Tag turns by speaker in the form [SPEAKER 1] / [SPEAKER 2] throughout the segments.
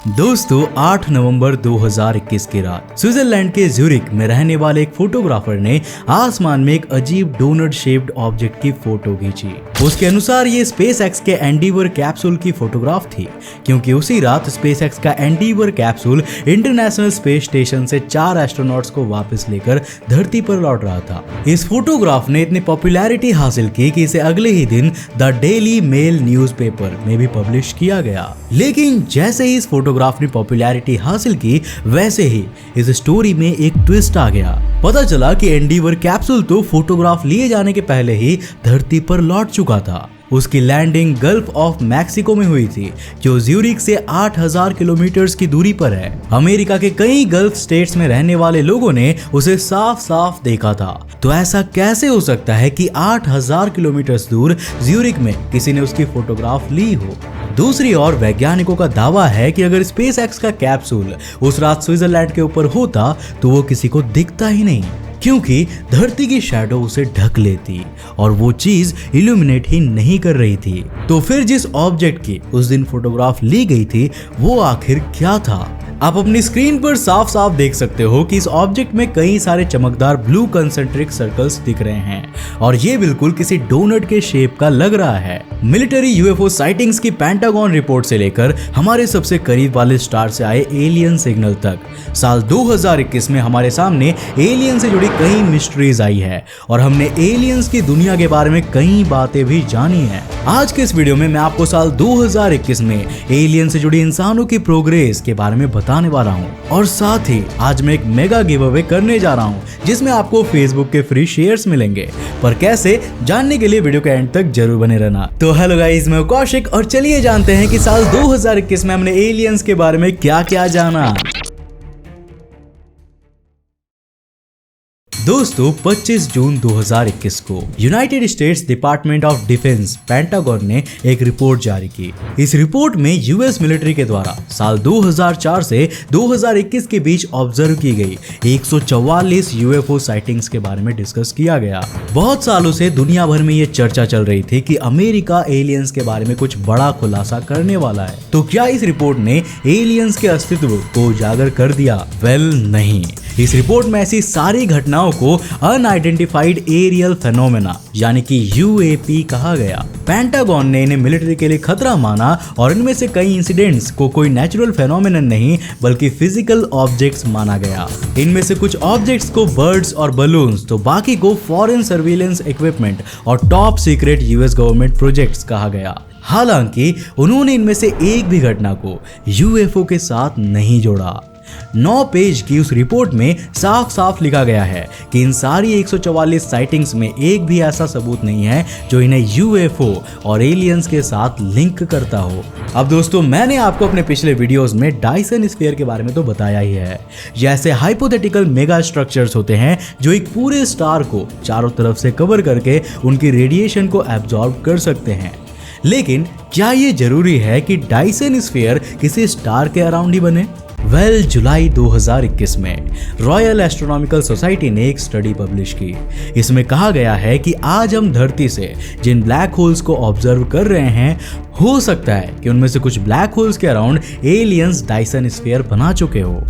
[SPEAKER 1] दोस्तों 8 नवंबर 2021 की रात स्विट्जरलैंड के ज्यूरिक में रहने वाले एक फोटोग्राफर ने आसमान में एक अजीब डोनट शेप्ड ऑब्जेक्ट की फोटो खींची। उसके अनुसार ये स्पेसएक्स के एंडीवर कैप्सूल की फोटोग्राफ थी, क्योंकि उसी रात स्पेसएक्स का endeavour capsule international space station से 4 एस्ट्रोनॉट्स को वापस लेकर धरती पर लौट रहा था। इस फोटोग्राफ ने इतनी पॉपुलैरिटी हासिल की कि इसे अगले ही दिन द डेली मेल न्यूज़पेपर में भी पब्लिश किया गया। लेकिन जैसे ही इस फोटोग्राफ ने पॉपुलैरिटी हासिल की, वैसे ही इस स्टोरी में एक ट्विस्ट आ गया। पता चला कि एंडीवर कैप्सूल तो फोटोग्राफ लिए जाने के पहले ही धरती पर लौट चुका था। उसकी लैंडिंग गल्फ ऑफ मैक्सिको में हुई थी, जो ज्यूरिक से 8000 किलोमीटर की दूरी पर है। अमेरिका के कई गल्फ स्टेट्स में रहने वाले लोगों ने उसे साफ साफ देखा था। तो ऐसा कैसे हो सकता है कि 8000 किलोमीटर दूर ज्यूरिक में किसी ने उसकी फोटोग्राफ ली हो? दूसरी ओर वैज्ञानिकों का दावा है कि अगर स्पेसएक्स का कैप्सूल उस रात स्विट्जरलैंड के ऊपर होता तो वो किसी को दिखता ही नहीं, क्योंकि धरती की शैडो उसे ढक लेती और वो चीज इल्यूमिनेट ही नहीं कर रही थी। तो फिर जिस ऑब्जेक्ट की उस दिन फोटोग्राफ ली गई थी, वो आखिर क्या था? आप अपनी स्क्रीन पर साफ साफ देख सकते हो कि इस ऑब्जेक्ट में कई सारे चमकदार ब्लू कंसेंट्रिक सर्कल्स दिख रहे हैं और ये बिल्कुल किसी डोनट के शेप का लग रहा है। मिलिट्री यूएफओ साइटिंग्स की पेंटागन रिपोर्ट से लेकर हमारे सबसे करीब वाले स्टार से आए एलियन सिग्नल तक, साल 2021 में हमारे सामने एलियन से जुड़ी कई मिस्ट्रीज आई है और हमने एलियंस की दुनिया के बारे में कई बातें भी जानी है। आज के इस वीडियो में मैं आपको साल 2021 में एलियन से जुड़ी इंसानों की प्रोग्रेस के बारे में बताने वाला हूँ और साथ ही आज मैं एक मेगा गिव अवे करने जा रहा हूँ, जिसमें आपको फेसबुक के फ्री शेयर्स मिलेंगे। पर कैसे, जानने के लिए वीडियो के एंड तक जरूर बने रहना। तो हेलो गाइस, मैं कौशिक और चलिए जानते हैं कि साल 2021 में हमने एलियंस के बारे में क्या क्या जाना। दोस्तों 25 जून 2021 को United states department of defence pentagon ने एक रिपोर्ट जारी की। इस रिपोर्ट में यूएस मिलिट्री के द्वारा साल 2004 से 2021 के बीच ऑब्जर्व की गई 144 यूएफओ साइटिंग्स के बारे में डिस्कस किया गया। बहुत सालों से दुनिया भर में ये चर्चा चल रही थी कि अमेरिका एलियंस के बारे में कुछ बड़ा खुलासा करने वाला है। तो क्या इस रिपोर्ट ने एलियंस के अस्तित्व को उजागर कर दिया? वेल, नहीं। इस रिपोर्ट में ऐसी सारी घटनाओं को अनआइडेंटिफाइड एरियल फेनोमेना यानी कि यूएपी कहा गया। पेंटागन ने इन्हें मिलिट्री के लिए खतरा माना और इनमें से कई इंसिडेंट्स को कोई नेचुरल फेनोमेनन नहीं बल्कि फिजिकल ऑब्जेक्ट्स माना गया। इनमें से कुछ ऑब्जेक्ट्स को बर्ड्स और बलून्स, तो बाकी को फॉरेन सर्विलेंस इक्विपमेंट और top secret US government projects कहा गया। हालांकि उन्होंने इनमें से एक भी घटना को यूएफओ के साथ नहीं जोड़ा। 9 पेज की उस रिपोर्ट में साफ साफ लिखा गया है कि इन सारी 144 साइटिंग्स में एक भी ऐसा सबूत नहीं है जो इन्हें यूएफओ और एलियंस के साथ लिंक करता हो। अब दोस्तों, मैंने आपको अपने पिछले वीडियोस में डायसन स्फीयर के बारे में तो बताया ही है। जैसे हाइपोथेटिकल मेगा स्ट्रक्चर्स होते हैं जो एक पूरे स्टार को चारों तरफ से कवर करके उनकी रेडिएशन को एब्जॉर्ब कर सकते हैं। लेकिन क्या ये जरूरी है कि डायसन स्फीयर किसी स्टार के अराउंड ही बने? वेल, जुलाई 2021 में रॉयल एस्ट्रोनॉमिकल सोसाइटी ने एक स्टडी पब्लिश की। इसमें कहा गया है कि आज हम धरती से जिन ब्लैक होल्स को ऑब्जर्व कर रहे हैं, हो सकता है कि उनमें से कुछ ब्लैक होल्स के अराउंड एलियंस डायसन स्फीयर बना चुके हो।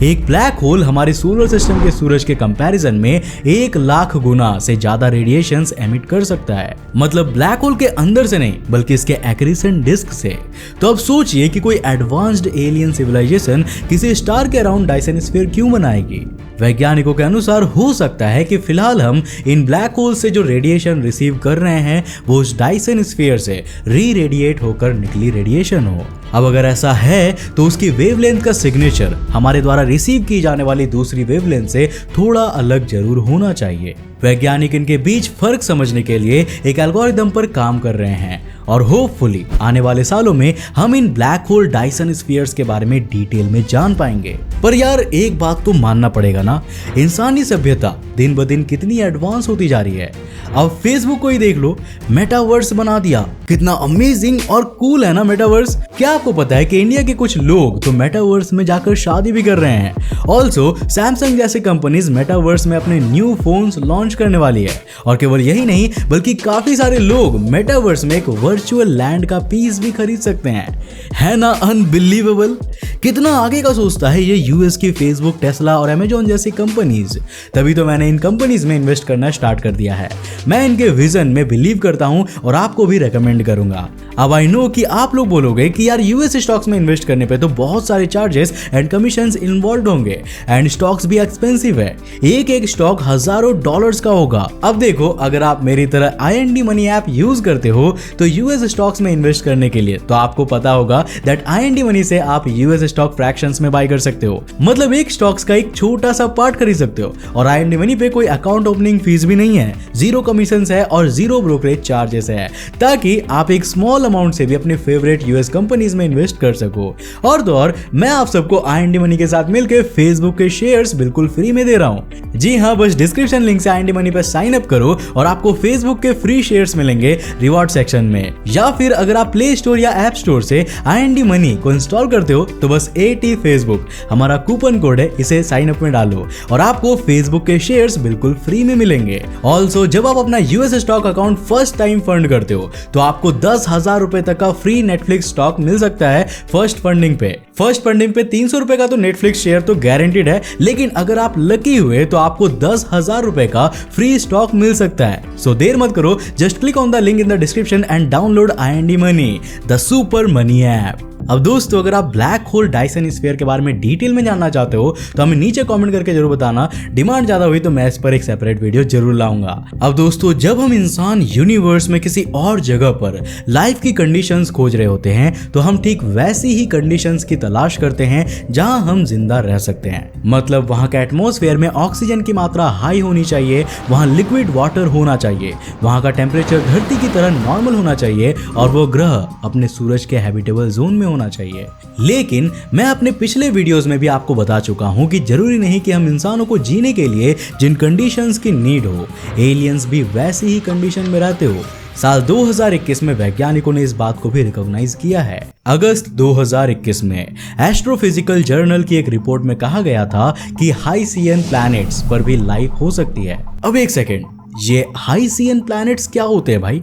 [SPEAKER 1] एक ब्लैक होल हमारे सोलर सिस्टम के सूरज के कंपैरिजन में 1 लाख गुना से ज्यादा रेडिएशंस एमिट कर सकता है। मतलब ब्लैक होल के अंदर से नहीं बल्कि इसके एक्रीसेंट डिस्क से। तो अब सोचिए कि कोई एडवांस्ड एलियन सिविलाइजेशन किसी स्टार के अराउंड डायसन स्फीयर क्यों बनाएगी? वैज्ञानिकों के अनुसार हो सकता है कि फिलहाल हम इन ब्लैक होल से जो रेडिएशन रिसीव कर रहे हैं वो उस डायसन स्फीयर से री रेडिएट होकर निकली रेडिएशन हो। अब अगर ऐसा है तो उसकी वेवलेंथ का सिग्नेचर हमारे द्वारा रिसीव की जाने वाली दूसरी वेवलेंथ से थोड़ा अलग जरूर होना चाहिए। वैज्ञानिक इनके बीच फर्क समझने के लिए एक एल्गोरिदम पर काम कर रहे हैं और होपफुली आने वाले सालों में हम इन ब्लैक होल डायसन स्फीयर्स के बारे में डिटेल में जान पाएंगे। पर यार, एक बात तो मानना पड़ेगा ना, इंसानी सभ्यता दिन ब दिन कितनी एडवांस होती जा रही है। अब फेसबुक को ही देख लो, मेटावर्स बना दिया। कितना अमेजिंग और कूल है ना मेटावर्स। क्या आपको पता है कि इंडिया के कुछ लोग तो मेटावर्स में जाकर शादी भी कर रहे हैं। ऑल्सो सैमसंग जैसे कंपनीज मेटावर्स में अपने न्यू फोन्स लॉन्च करने वाली है। और केवल यही नहीं बल्कि काफी सारे लोग मेटावर्स में एक वर्चुअल लैंड का पीस भी खरीद सकते हैं। है ना अनबिलीवेबल? कितना आगे का सोचता है ये यूएस की फेसबुक, टेस्ला और अमेजॉन जैसी कंपनीज। तभी तो मैंने इन कंपनीज में इन्वेस्ट करना स्टार्ट कर दिया है। मैं इनके विजन में बिलीव करता हूं और आपको भी रेकमेंड करूंगा। अब आई नो कि आप लोग बोलोगे कि यार यूएस स्टॉक्स में इन्वेस्ट करने पे तो बहुत सारे चार्जेस एंड कमीशंस इन्वॉल्व होंगे एंड स्टॉक्स भी एक्सपेंसिव है। एक स्टॉक हजारों डॉलर्स का होगा। अब देखो, अगर आप मेरी तरह IND मनी ऐप यूज करते हो तो यूएस स्टॉक्स में इन्वेस्ट करने के लिए तो आपको पता होगा दैट IND मनी से आप यूएस स्टॉक फ्रैक्शंस में बाय कर सकते हो। मतलब एक स्टॉक्स का एक छोटा सा पार्ट खरीद सकते हो। और IND मनी पे कोई अकाउंट ओपनिंग फीस भी नहीं है, 0 कमीशन है और 0 ब्रोकरेज चार्जेस है, ताकि आप एक स्मॉल अमाउंट से भी अपने फेवरेट यूएस कंपनीज में इन्वेस्ट कर सको। और तो और मैं आप सबको IND मनी के साथ मिलकर फेसबुक के शेयर्स बिल्कुल फ्री में दे रहा हूँ। जी हाँ, बस डिस्क्रिप्शन लिंक से IND मनी पर साइन अप करो और आपको फेसबुक के फ्री शेयर्स मिलेंगे रिवॉर्ड सेक्शन में। या फिर अगर आप प्ले स्टोर या ऐप स्टोर से IND मनी को इंस्टॉल करते हो तो बस AT फेसबुक हमारा कूपन कोड है, इसे साइन अप में डालो और आपको फेसबुक के शेयर्स बिल्कुल फ्री में मिलेंगे। ऑल्सो जब आप अपना US stock account first time fund करते हो तो आपको 10,000 रुपए तक का फ्री नेटफ्लिक्स स्टॉक मिल सकता है फर्स्ट फंडिंग पे। फर्स्ट फंडिंग पे 300 रुपए का तो नेटफ्लिक्स शेयर तो गारंटीड है, लेकिन अगर आप लकी हुए तो आपको 10,000 रुपए का फ्री स्टॉक मिल सकता है। सो देर मत करो, just click on the link in the description and download IND money, the super money app. अब दोस्तों, अगर आप ब्लैक होल डायसन स्फीयर के बारे में डिटेल में जानना चाहते हो तो हमें नीचे कमेंट करके जरूर बताना। डिमांड ज्यादा हुई तो मैं इस पर एक सेपरेट वीडियो जरूर लाऊंगा। अब दोस्तों, जब हम इंसान यूनिवर्स में किसी और जगह पर लाइफ की कंडीशंस खोज रहे होते हैं तो हम ठीक वैसी ही कंडीशंस की तलाश करते हैं जहां हम जिंदा रह सकते हैं। मतलब वहां के एटमॉस्फेयर में ऑक्सीजन की मात्रा हाई होनी चाहिए, वहां लिक्विड वाटर होना चाहिए, वहां का टेम्परेचर धरती की तरह नॉर्मल होना चाहिए और वो ग्रह अपने सूरज के हैबिटेबल जोन में होना चाहिए। लेकिन मैं अपने पिछले वीडियोस में भी आपको बता चुका हूं कि जरूरी नहीं कि हम इंसानों को जीने के लिए जिन कंडीशंस की नीड हो, एलियंस भी वैसी ही कंडीशन में रहते हो। साल 2021 में वैज्ञानिकों ने इस बात को भी रिकॉग्नाइज किया है। अगस्त 2021 में एस्ट्रोफिजिकल जर्नल की एक रिपोर्ट में कहा गया था कि हाइसियन प्लैनेट्स पर भी लाइफ हो सकती है। अब एक सेकेंड, ये हाइसियन प्लैनेट्स क्या होते हैं भाई?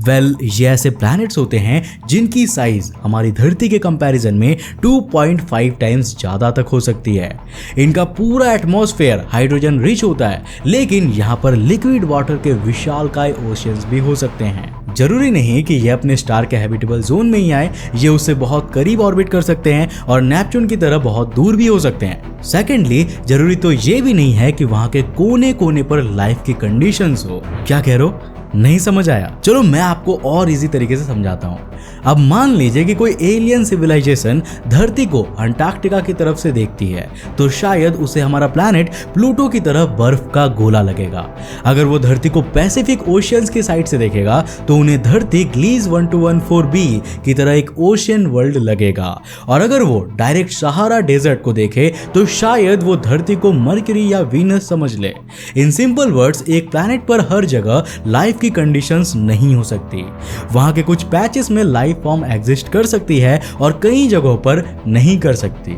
[SPEAKER 1] वेल, ये ऐसे प्लैनेट्स होते हैं जिनकी साइज हमारी धरती के कंपैरिजन में 2.5 टाइम्स ज्यादा तक हो सकती है। इनका पूरा एटमॉस्फेयर हाइड्रोजन रिच होता है, लेकिन यहाँ पर लिक्विड वाटर के विशालकाय ओशियंस भी हो सकते हैं। जरूरी नहीं कि ये अपने स्टार के हैबिटेबल जोन में ही आए, ये उससे बहुत करीब ऑर्बिट कर सकते हैं और नेपच्यून की तरह बहुत दूर भी हो सकते हैं। सेकेंडली, जरूरी तो ये भी नहीं है कि वहां के कोने कोने पर लाइफ की कंडीशंस हो। क्या कह रहे हो? नहीं समझ आया? चलो मैं आपको और इजी तरीके से समझाता हूँ। अब मान लीजिए कि कोई एलियन सिविलाइजेशन धरती को अंटार्कटिका की तरफ से देखती है तो शायद उसे हमारा प्लैनेट प्लूटो की तरह बर्फ का गोला लगेगा। अगर वो धरती को पैसिफिक ओशियंस की साइड से देखेगा तो उन्हें धरती ग्लीज 1214b की तरह एक ओशियन वर्ल्ड लगेगा। और अगर वो डायरेक्ट सहारा डेजर्ट को देखे तो शायद वो धरती को मर्क्यूरी या वीनस समझ ले। इन सिंपल वर्ड्स, एक प्लैनेट पर हर जगह लाइफ की कंडीशंस नहीं हो सकती। वहां के कुछ पैचेस में लाइफ फॉर्म एग्जिस्ट कर सकती है और कई जगहों पर नहीं कर सकती।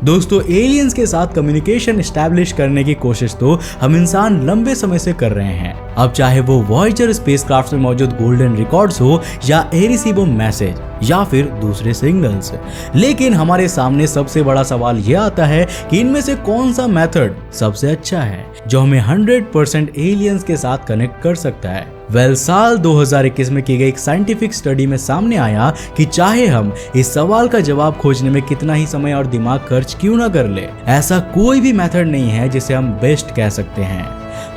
[SPEAKER 1] दोस्तों, एलियंस के साथ कम्युनिकेशन एस्टैब्लिश करने की कोशिश तो हम इंसान लंबे समय से कर रहे हैं। अब चाहे वो वॉयेजर स्पेसक्राफ्ट में मौजूद गोल्डन रिकॉर्ड्स हो या एरिसीबो मैसेज या फिर दूसरे सिग्नल्स। लेकिन हमारे सामने सबसे बड़ा सवाल यह आता है कि इनमें से कौन सा मेथड सबसे अच्छा है जो हमें 100% एलियंस के साथ कनेक्ट कर सकता है। साल 2021 में की गई एक साइंटिफिक स्टडी में सामने आया कि चाहे हम इस सवाल का जवाब खोजने में कितना ही समय और दिमाग खर्च क्यों ना कर ले, ऐसा कोई भी मेथड नहीं है जिसे हम बेस्ट कह सकते हैं।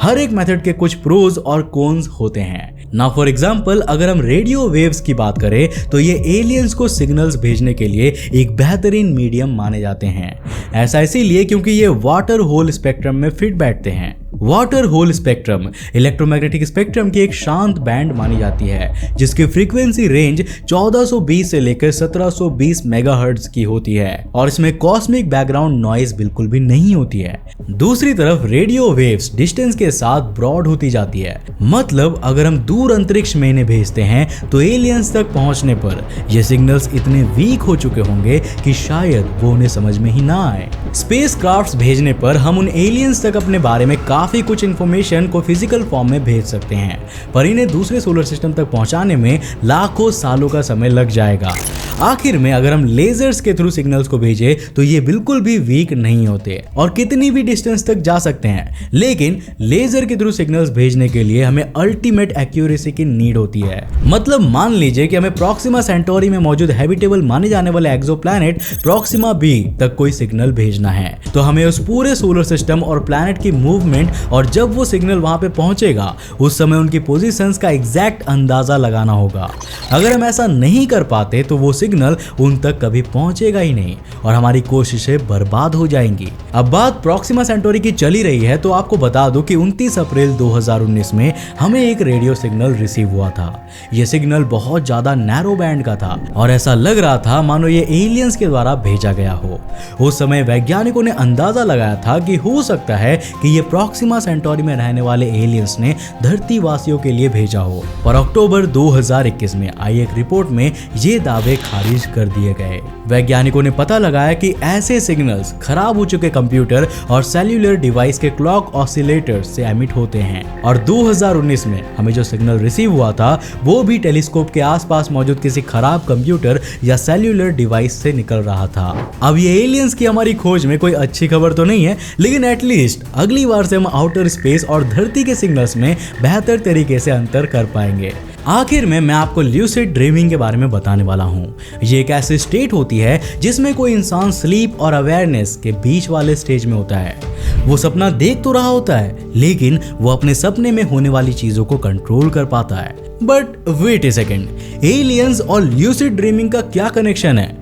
[SPEAKER 1] हर एक मेथड के कुछ प्रोज और कॉन्स होते हैं ना। फॉर एग्जाम्पल, अगर हम रेडियो वेव्स की बात करें तो ये एलियंस को सिग्नल्स भेजने के लिए एक बेहतरीन मीडियम माने जाते हैं। ऐसा इसीलिए क्योंकि ये वाटर होल स्पेक्ट्रम में फिट बैठते हैं। Water hole spectrum electromagnetic spectrum की एक शांत बैंड मानी जाती है जिसकी फ्रीक्वेंसी रेंज 1420 से लेकर 1720 मेगाहर्ट्ज की होती है और इसमें कॉस्मिक बैकग्राउंड नॉइज बिल्कुल भी नहीं होती है। दूसरी तरफ रेडियो वेव्स डिस्टेंस के साथ ब्रॉड होती जाती है, मतलब अगर हम दूर अंतरिक्ष में इन्हें भेजते हैं तो एलियंस तक पहुंचने पर ये सिग्नल्स इतने वीक हो चुके होंगे कि शायद वो उन्हें समझ में ही ना आए। स्पेस क्राफ्ट्स भेजने पर हम उन एलियंस तक अपने बारे में काफी कुछ इंफॉर्मेशन को फिजिकल फॉर्म में भेज सकते हैं, पर इन्हें दूसरे सोलर सिस्टम तक पहुंचाने में लाखों सालों का समय लग जाएगा। आखिर में अगर हम लेजर्स के थ्रू सिग्नल्स को भेजें तो ये बिल्कुल भी वीक नहीं होते और कितनी भी डिस्टेंस तक जा सकते हैं, लेकिन लेजर के थ्रू सिग्नल्स भेजने के लिए हमें अल्टीमेट एक्यूरेसी की नीड होती है। मतलब मान लीजिए कि हमें प्रॉक्सिमा सेंटोरी में मौजूद हैबिटेबल माने जाने वाले एक्सोप्लैनेट प्रॉक्सिमा बी तक कोई सिग्नल भेजना है, तो हमें उस पूरे सोलर सिस्टम और प्लैनेट की मूवमेंट और जब वो सिग्नल वहां पे पहुंचेगा उस समय उनकी पोजीशंस का एग्जैक्ट अंदाजा लगाना होगा। अगर हम ऐसा नहीं कर पाते तो वो सिग्नल उन तक कभी पहुंचेगा ही नहीं और हमारी कोशिशें बर्बाद हो जाएंगी। अब बात प्रॉक्सिमा सेंटोरी की चली रही है तो आपको बता दूं कि 29 अप्रैल 2019 में हमें एक रेडियो सिग्नल रिसीव हुआ था। यह सिग्नल बहुत ज्यादा नैरो बैंड का था और ऐसा लग रहा था मानो ये एलियंस के द्वारा भेजा गया हो। उस समय वैज्ञानिकों ने अंदाजा लगाया था कि हो सकता है कि ये प्रॉक्सिमा सेंटोरी में रहने वाले एलियंस ने धरती वासियों के लिए भेजा हो, पर अक्टूबर 2021 में आई एक रिपोर्ट में ये दावे खारिज कर दिए गए। वैज्ञानिकों ने पता लगाया कि ऐसे सिग्नल्स खराब हो चुके कंप्यूटर और सेल्यूलर डिवाइस के क्लॉक ऑसिलेटर से एमिट होते हैं और 2019 में हमें जो सिग्नल रिसीव हुआ था वो भी टेलीस्कोप के आसपास मौजूद किसी खराब कंप्यूटर या सेल्यूलर डिवाइस से निकल रहा था। अब ये एलियंस की हमारी खोज में कोई अच्छी खबर तो नहीं है, लेकिन एटलीस्ट अगली बार से हम आउटर स्पेस और धरती के सिग्नल्स में बेहतर तरीके से अंतर कर पाएंगे। आखिर में मैं आपको ल्यूसिड ड्रीमिंग के बारे में बताने वाला हूँ। ये एक ऐसी स्टेट होती है जिसमें कोई इंसान स्लीप और अवेयरनेस के बीच वाले स्टेज में होता है। वो सपना देख तो रहा होता है लेकिन वो अपने सपने में होने वाली चीजों को कंट्रोल कर पाता है। But wait a second, aliens और ल्यूसिड ड्रीमिंग का क्या कनेक्शन है?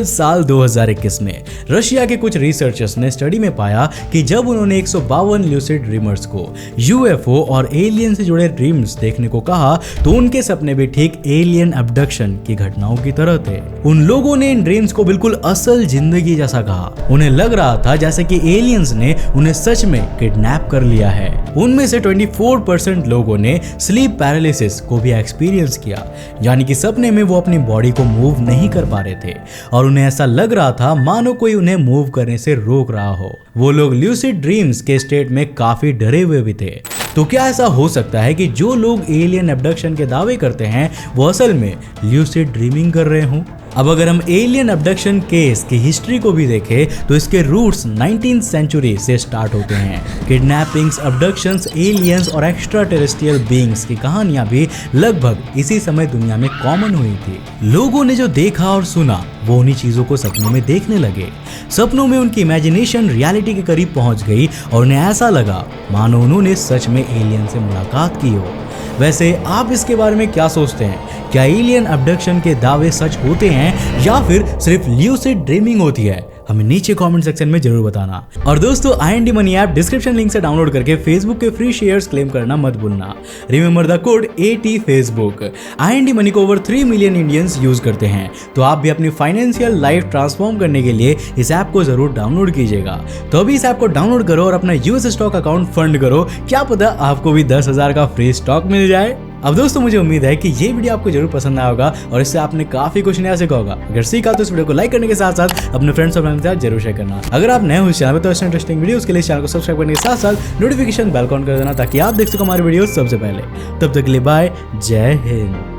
[SPEAKER 1] साल 2021 में रशिया के कुछ रिसर्चर्स ने स्टडी में पाया कि जब उन्होंने 152 ल्यूसिड ड्रीमर्स को यूएफओ और एलियन से जुड़े ड्रीम्स देखने को कहा तो उनके सपने भी ठीक एलियन अबडक्शन की घटनाओं की तरह थे। उन लोगों ने इन ड्रीम्स को बिल्कुल असल जिंदगी जैसा कहा। उन्हें लग रहा था जैसे कि एलियंस ने उन्हें सच में किडनैप कर लिया है। उनमें से 24% लोगों ने स्लीप पैरालिसिस को भी एक्सपीरियंस किया, यानी कि सपने में वो अपनी बॉडी को मूव नहीं कर पा रहे थे और उन्हें ऐसा लग रहा था मानो कोई उन्हें मूव करने से रोक रहा हो। वो लोग ल्यूसिड ड्रीम्स के स्टेट में काफी डरे हुए भी थे। तो क्या ऐसा हो सकता है कि जो लोग एलियन अबडक्शन के दावे करते हैं वो असल में ल्यूसिड ड्रीमिंग कर रहे हों? अब अगर हम एलियन अबडक्शन केस की हिस्ट्री को भी देखें तो इसके रूट्स 19th सेंचुरी से स्टार्ट होते हैं। किडनैपिंग्स, अबडक्शंस, एलियंस और एक्स्ट्रा टेरेस्ट्रियल बीइंग्स की कहानियां भी लगभग इसी समय दुनिया में कॉमन हुई थी। लोगों ने जो देखा और सुना वो उन्हीं चीजों को सपनों में देखने लगे। सपनों में उनकी इमेजिनेशन रियलिटी के करीब पहुंच गई और उन्हें ऐसा लगा मानो उन्होंने सच में एलियन से मुलाकात की हो। वैसे आप इसके बारे में क्या सोचते हैं? क्या एलियन अबडक्शन के दावे सच होते हैं या फिर सिर्फ ल्यूसिड ड्रीमिंग होती है? हमें नीचे कमेंट सेक्शन में जरूर बताना। और दोस्तों, IND money app description link से डाउनलोड करके फेसबुक के फ्री शेयर्स क्लेम करना मत भूलना। Remember the code ATFacebook। IND money को ओवर 3 मिलियन इंडियंस यूज करते हैं, तो आप भी अपनी फाइनेंशियल लाइफ ट्रांसफॉर्म करने के लिए इस ऐप को जरूर डाउनलोड कीजिएगा। तो अभी इस ऐप को डाउनलोड करो और अपना यूएस स्टॉक अकाउंट फंड करो, क्या पता आपको भी 10,000 का फ्री स्टॉक मिल जाए। अब दोस्तों, मुझे उम्मीद है कि ये वीडियो आपको जरूर पसंद आया होगा और इससे आपने काफी कुछ नया सीखा होगा। अगर सीखा तो इस वीडियो को लाइक करने के साथ साथ अपने फ्रेंड्स और फैमिली के साथ जरूर शेयर करना। अगर आप नए हो इस चैनल पर तो ऐसे इंटरेस्टिंग वीडियोस के लिए चैनल को सब्सक्राइब करने के साथ साथ नोटिफिकेशन बेल ऑन कर देना ताकि आप देख सको हमारे वीडियो सबसे पहले। तब तक के लिए बाय, जय हिंद।